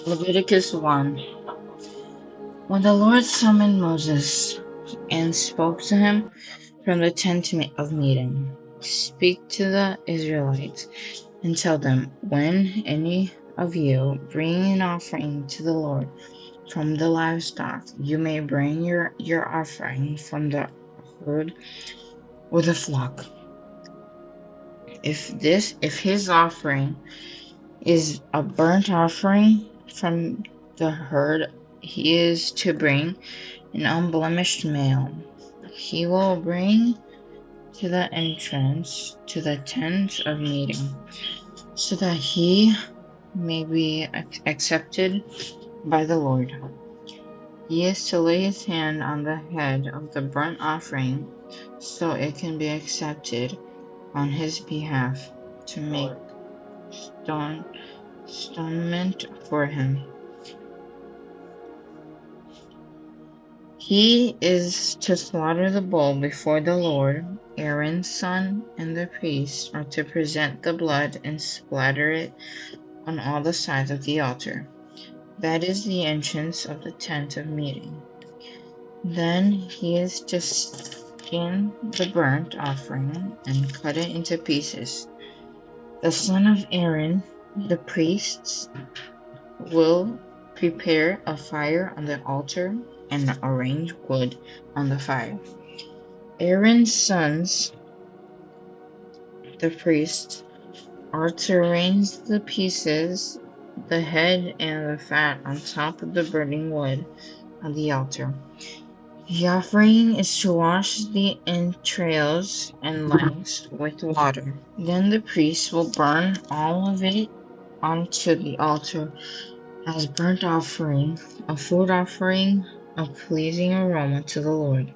Leviticus 1. When the Lord summoned Moses and spoke to him from the tent of meeting, speak to the Israelites and tell them, when any of you bring an offering to the Lord from the livestock, you may bring your offering from the herd or the flock. If his offering is a burnt offering from the herd, he is to bring an unblemished male. He will bring to the entrance to the tent of meeting, so that he may be accepted by the Lord. He is to lay his hand on the head of the burnt offering, so it can be accepted on his behalf, to make atonement for him. He is to slaughter the bull before the Lord. Aaron's son and the priest are to present the blood and splatter it on all the sides of the altar. That is the entrance of the tent of meeting. Then he is to skin the burnt offering and cut it into pieces. The son of Aaron, the priests, will prepare a fire on the altar and arrange wood on the fire. Aaron's sons, the priests, are to arrange the pieces, the head and the fat on top of the burning wood on the altar. The offering is to wash the entrails and legs with water. Then the priest will burn all of it onto the altar as burnt offering, a food offering, a pleasing aroma to the Lord.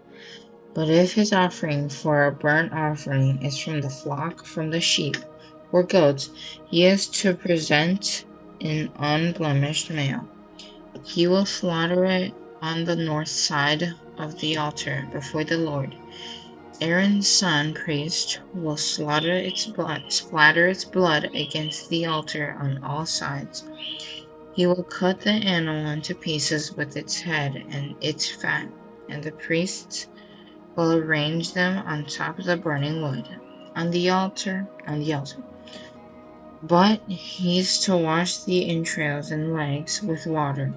But if his offering for a burnt offering is from the flock, from the sheep or goats, he is to present an unblemished male. He will slaughter it on the north side of the altar before the Lord. Aaron's son priest will splatter its blood against the altar on all sides. He will cut the animal into pieces with its head and its fat, and the priests will arrange them on top of the burning wood on the altar. But he is to wash the entrails and legs with water.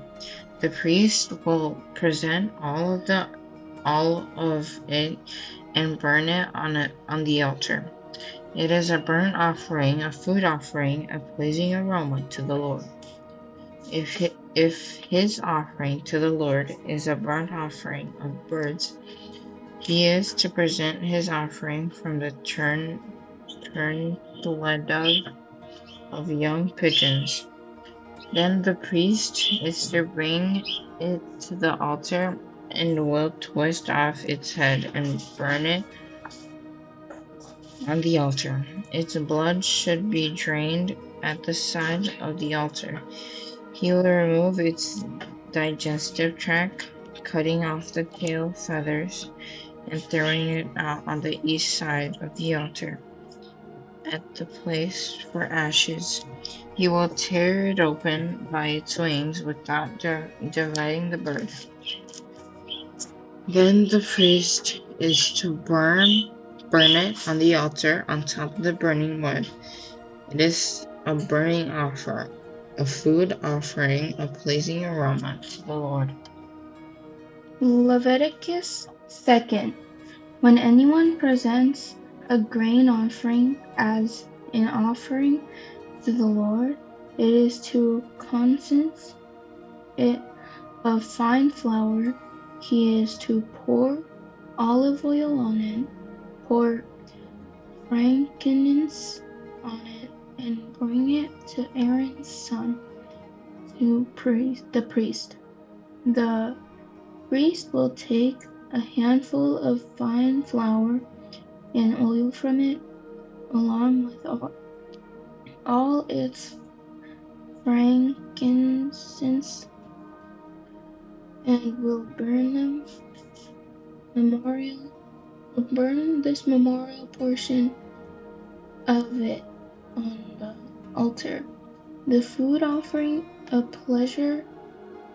The priest will present all of it and burn it on the altar. It is a burnt offering, a food offering, a pleasing aroma to the Lord. If his offering to the Lord is a burnt offering of birds, he is to present his offering from the turtle-dove of young pigeons. Then the priest is to bring it to the altar and will twist off its head and burn it on the altar. Its blood should be drained at the side of the altar. He will remove its digestive tract, cutting off the tail feathers and throwing it out on the east side of the altar at the place for ashes. He will tear it open by its wings without dividing the bird. Then the priest is to burn it on the altar on top of the burning wood. It is a burning offering, a food offering, a pleasing aroma to the Lord. Leviticus 2. When anyone presents a grain offering as an offering to the Lord, it is to condense it of fine flour. He is to pour olive oil on it, pour frankincense on it, and bring it to Aaron's son, the priest. The priest will take a handful of fine flour and oil from it, along with all its frankincense, and will burn this memorial portion of it on the altar. The food offering a pleasure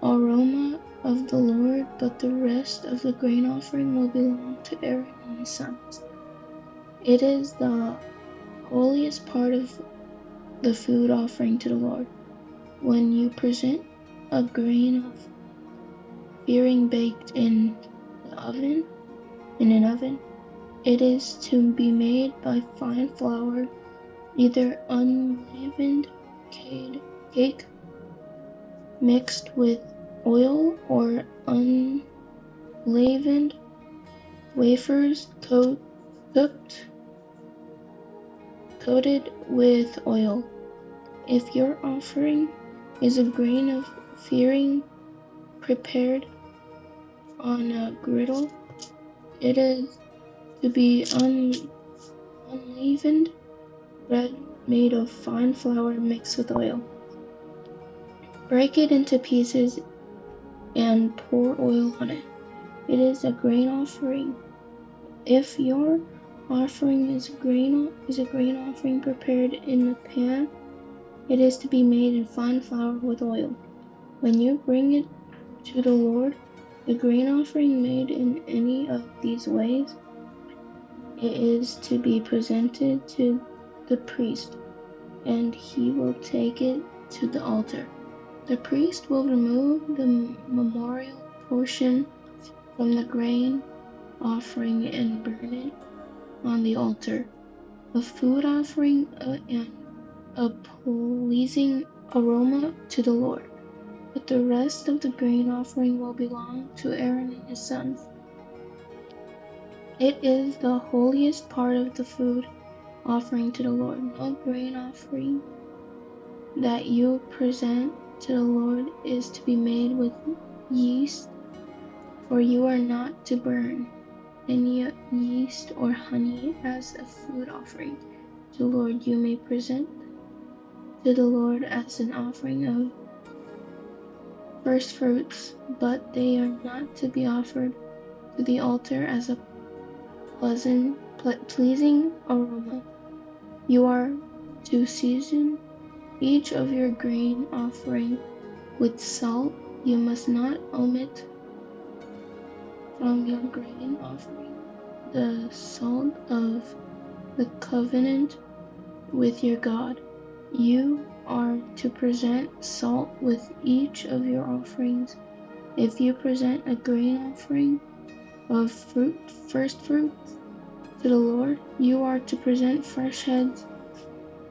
aroma of the Lord, but the rest of the grain offering will belong to Aaron and his sons. It is the holiest part of the food offering to the Lord. When you present a grain of earing baked in an oven, it is to be made by fine flour, either unleavened cake mixed with oil or unleavened wafers coated with oil. If your offering is a grain of earing prepared on a griddle, it is to be unleavened bread made of fine flour mixed with oil. Break it into pieces and pour oil on it. It is a grain offering. If your offering is a grain offering prepared in a pan, it is to be made in fine flour with oil. When you bring it to the Lord, the grain offering made in any of these ways, it is to be presented to the priest, and he will take it to the altar. The priest will remove the memorial portion from the grain offering and burn it on the altar, a food offering and a pleasing aroma to the Lord. But the rest of the grain offering will belong to Aaron and his sons. It is the holiest part of the food offering to the Lord. No grain offering that you present to the Lord is to be made with yeast, for you are not to burn any yeast or honey as a food offering to the Lord. You may present to the Lord as an offering of first fruits, but they are not to be offered to the altar as a pleasing aroma. You are to season each of your grain offering with salt. You must not omit from your grain offering the salt of the covenant with your God. You are to present salt with each of your offerings. If you present a grain offering of first fruits to the Lord, you are to present fresh heads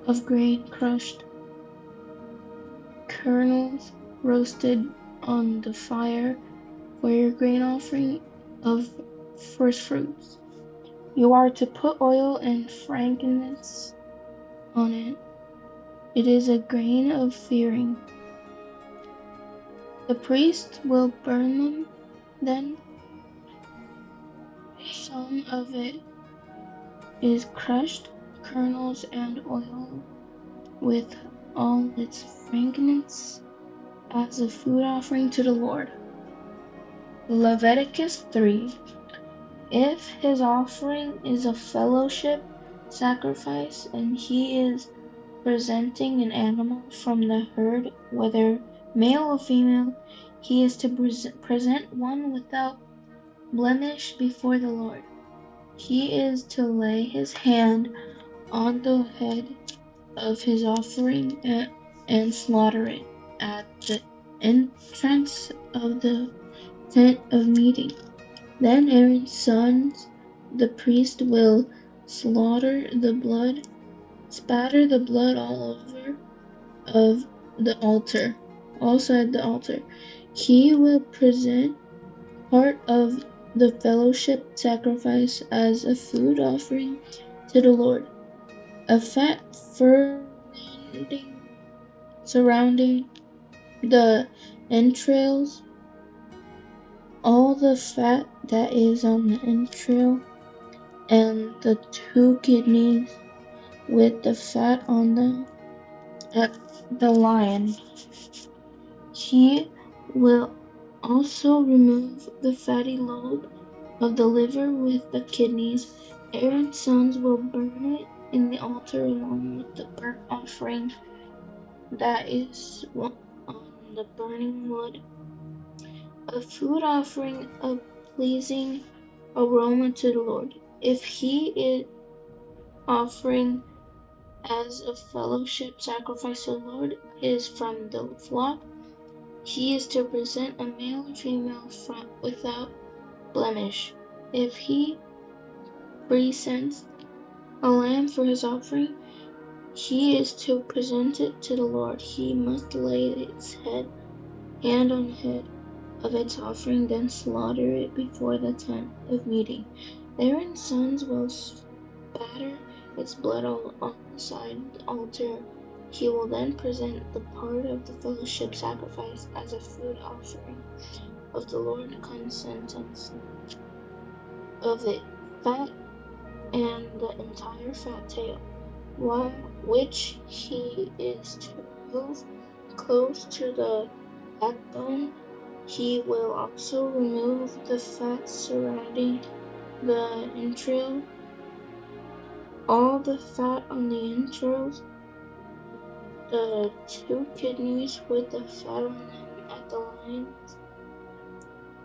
of grain crushed, kernels roasted on the fire for your grain offering of first fruits. You are to put oil and frankincense on it. It is a grain of earing. The priest will burn them, then some of it is crushed kernels and oil with all its frankincense as a food offering to the Lord. Leviticus 3. If his offering is a fellowship sacrifice and he is presenting an animal from the herd, whether male or female, he is to present one without blemish before the Lord. He is to lay his hand on the head of his offering and slaughter it at the entrance of the tent of meeting. Then Aaron's sons, the priest, will spatter the blood all over of the altar, also at the altar. He will present part of the fellowship sacrifice as a food offering to the Lord. A fat surrounding the entrails, all the fat that is on the entrail, and the 2 kidneys with the fat on them at the lion. He will also remove the fatty lobe of the liver with the kidneys. Aaron's sons will burn it in the altar along with the burnt offering that is on and the burning wood, a food offering of pleasing aroma to the Lord. If he is offering as a fellowship sacrifice to the Lord is from the flock, he is to present a male or female without blemish. If he presents a lamb for his offering, he is to present it to the Lord. He must lay its hand on the head of its offering, then slaughter it before the tent of meeting. Aaron's sons will spatter its blood on the side of the altar. He will then present the part of the fellowship sacrifice as a food offering of the Lord, consent of the fat and the entire fat tail, which he is to remove close to the backbone. He will also remove the fat surrounding the entrail, all the fat on the entrails, the two kidneys with the fat on them at the loins,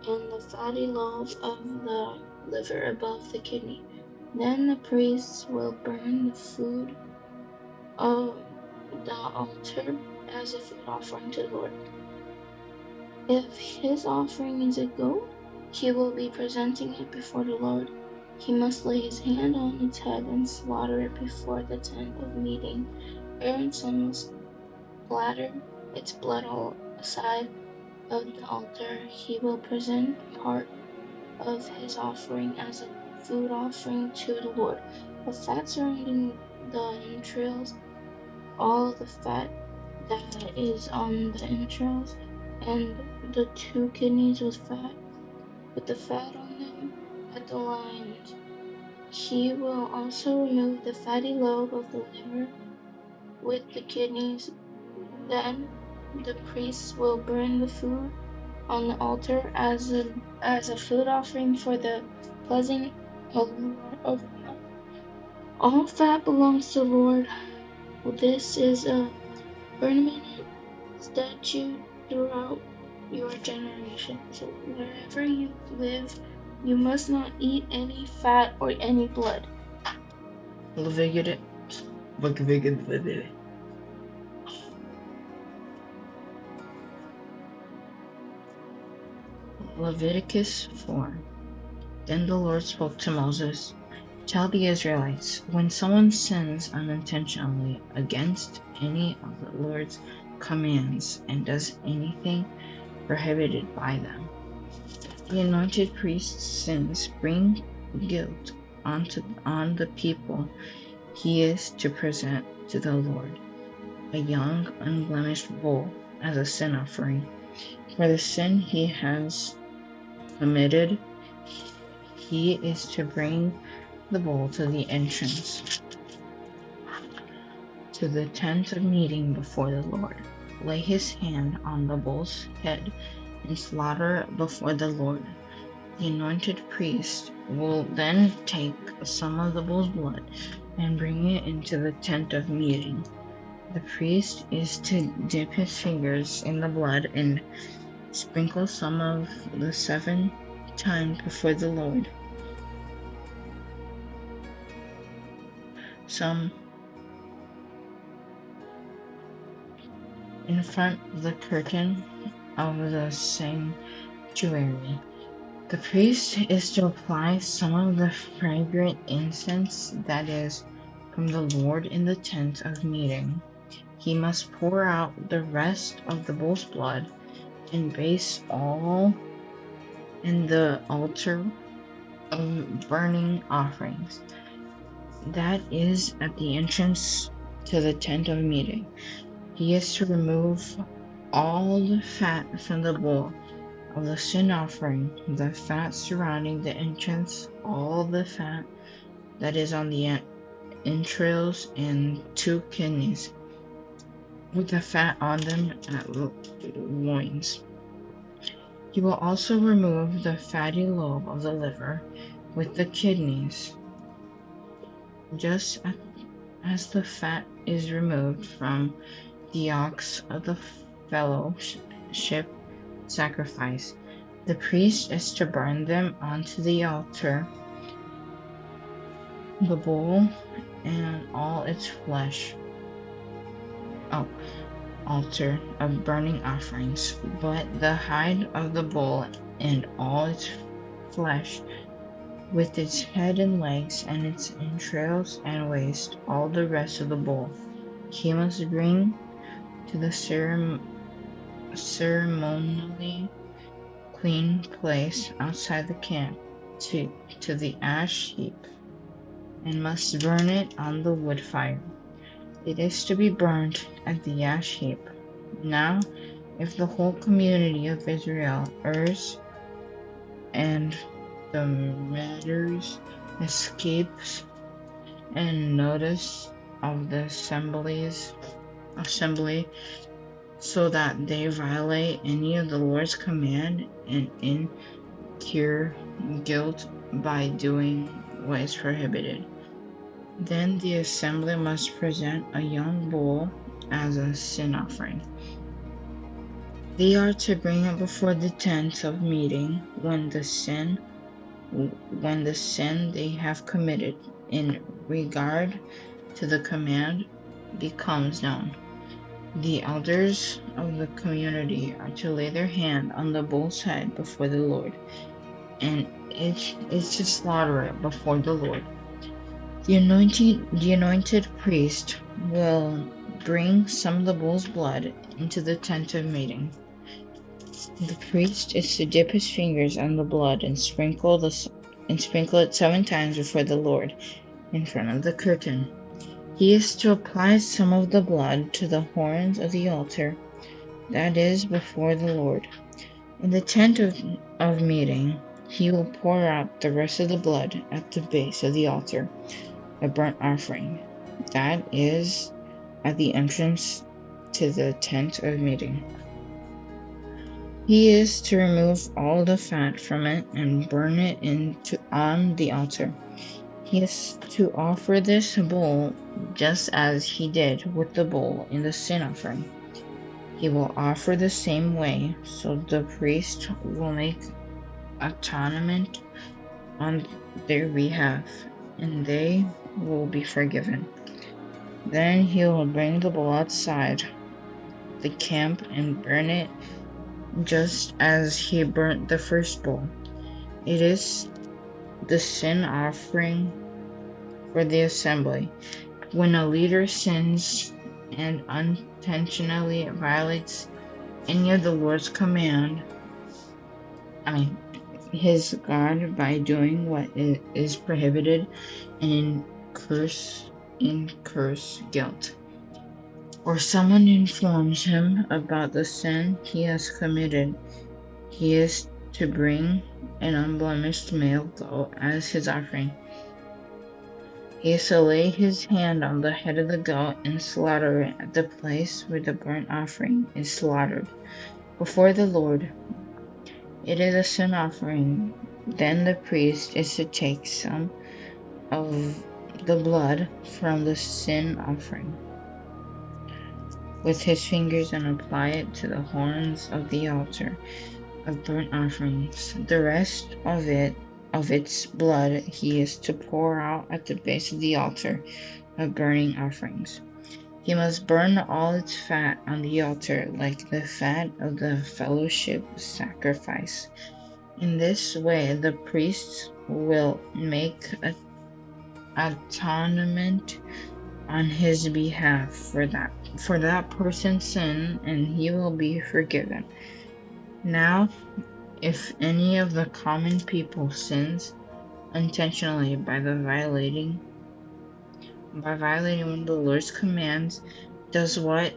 and the fatty lobe of the liver above the kidney. Then the priests will burn the food of the altar as a food offering to the Lord. If his offering is a goat, he will be presenting it before the Lord. He must lay his hand on its head and slaughter it before the tent of meeting. Aaron's son will splatter its blood all aside of the altar. He will present part of his offering as a food offering to the Lord. The fat surrounding the entrails, all the fat that is on the entrails, and the two kidneys with the fat on them at the loins. He will also remove the fatty lobe of the liver with the kidneys. Then the priests will burn the food on the altar as a food offering for the pleasing aroma. All fat belongs to the Lord. This is a permanent statute throughout your generations. Wherever you live, you must not eat any fat or any blood. Leviticus 4. Then the Lord spoke to Moses, "Tell the Israelites, when someone sins unintentionally against any of the Lord's commands and does anything prohibited by them, the anointed priest's sins bring guilt on the people. He is to present to the Lord a young, unblemished bull as a sin offering. For the sin he has committed, he is to bring the bull to the entrance to the tent of meeting before the Lord. Lay his hand on the bull's head and slaughter it before the Lord. The anointed priest will then take some of the bull's blood and bring it into the tent of meeting. The priest is to dip his fingers in the blood and sprinkle some of the 7 times before the Lord, some in front of the curtain of the sanctuary. The priest is to apply some of the fragrant incense that is from the Lord in the tent of meeting. He must pour out the rest of the bull's blood and base all in the altar of burning offerings that is at the entrance to the tent of meeting. He is to remove all the fat from the bull of the sin offering, the fat surrounding the entrance, all the fat that is on the entrails, and 2 kidneys with the fat on them at loins. He will also remove the fatty lobe of the liver with the kidneys, just as the fat is removed from the ox of the fellowship. fellowship sacrifice. The priest is to burn them onto the altar, the bull and all its flesh, altar of burning offerings, but the hide of the bull and all its flesh, with its head and legs and its entrails and waist, all the rest of the bull, he must bring to the ceremonially clean place outside the camp, to the ash heap, and must burn it on the wood fire. It is to be burned at the ash heap. Now, if the whole community of Israel errs, and the matters escapes and notice of the assembly, so that they violate any of the Lord's command and incur guilt by doing what is prohibited, then the assembly must present a young bull as a sin offering. They are to bring it before the tent of meeting when the sin they have committed in regard to the command becomes known. The elders of the community are to lay their hand on the bull's head before the Lord, and it is to slaughter it before the Lord. The anointed priest will bring some of the bull's blood into the tent of meeting. The priest is to dip his fingers on the blood and sprinkle it 7 times before the Lord in front of the curtain. He is to apply some of the blood to the horns of the altar, that is, before the Lord. In the tent of meeting, he will pour out the rest of the blood at the base of the altar, a burnt offering, that is, at the entrance to the tent of meeting. He is to remove all the fat from it and burn it on the altar. He is to offer this bull just as he did with the bull in the sin offering. He will offer the same way, so the priest will make atonement on their behalf, and they will be forgiven. Then he will bring the bull outside the camp and burn it just as he burnt the first bull. It is the sin offering for the assembly. When a leader sins and unintentionally violates any of the Lord's his God, by doing what is prohibited, and incurs guilt, or someone informs him about the sin he has committed, he is to bring an unblemished male goat as his offering. He is to lay his hand on the head of the goat and slaughter it at the place where the burnt offering is slaughtered, before the Lord. It is a sin offering. Then the priest is to take some of the blood from the sin offering with his fingers and apply it to the horns of the altar of burnt offerings. The rest of its blood he is to pour out at the base of the altar of burning offerings. He must burn all its fat on the altar, like the fat of the fellowship sacrifice. In this way, the priests will make atonement on his behalf for that person's sin, and he will be forgiven. Now, if any of the common people sins intentionally by violating one of the Lord's commands, does what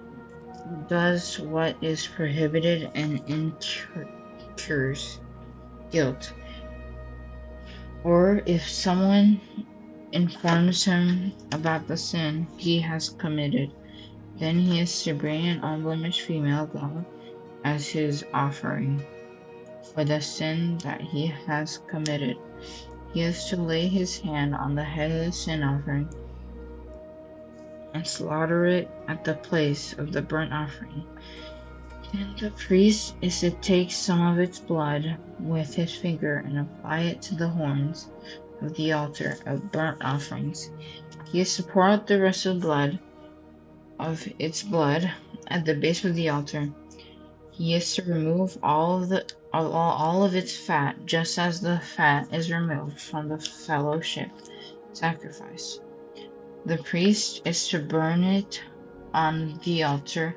is prohibited, and incurs guilt, or if someone informs him about the sin he has committed, then he is to bring an unblemished female goat as his offering for the sin that he has committed. He is to lay his hand on the head of the sin offering and slaughter it at the place of the burnt offering. Then the priest is to take some of its blood with his finger and apply it to the horns of the altar of burnt offerings. He is to pour out the rest of its blood at the base of the altar. He is to remove all of its fat, just as the fat is removed from the fellowship sacrifice. The priest is to burn it on the altar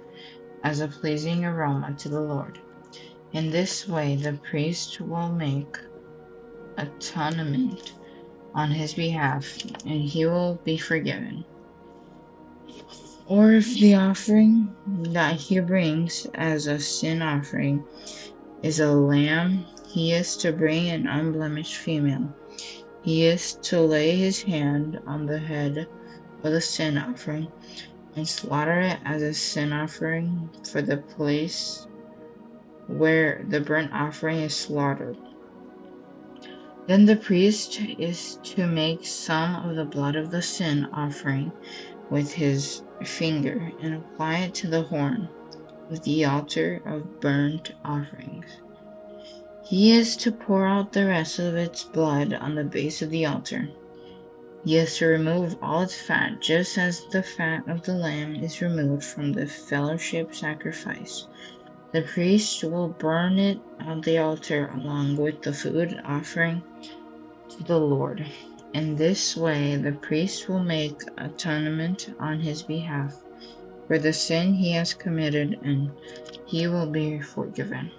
as a pleasing aroma to the Lord. In this way, the priest will make atonement on his behalf, and he will be forgiven. Or if the offering that he brings as a sin offering is a lamb, he is to bring an unblemished female. He is to lay his hand on the head of the sin offering and slaughter it as a sin offering for the place where the burnt offering is slaughtered. Then the priest is to make some of the blood of the sin offering with his finger and apply it to the horn of the altar of burnt offerings. He is to pour out the rest of its blood on the base of the altar. He is to remove all its fat, just as the fat of the lamb is removed from the fellowship sacrifice. The priest will burn it on the altar along with the food offering to the Lord. In this way, the priest will make atonement on his behalf for the sin he has committed, and he will be forgiven.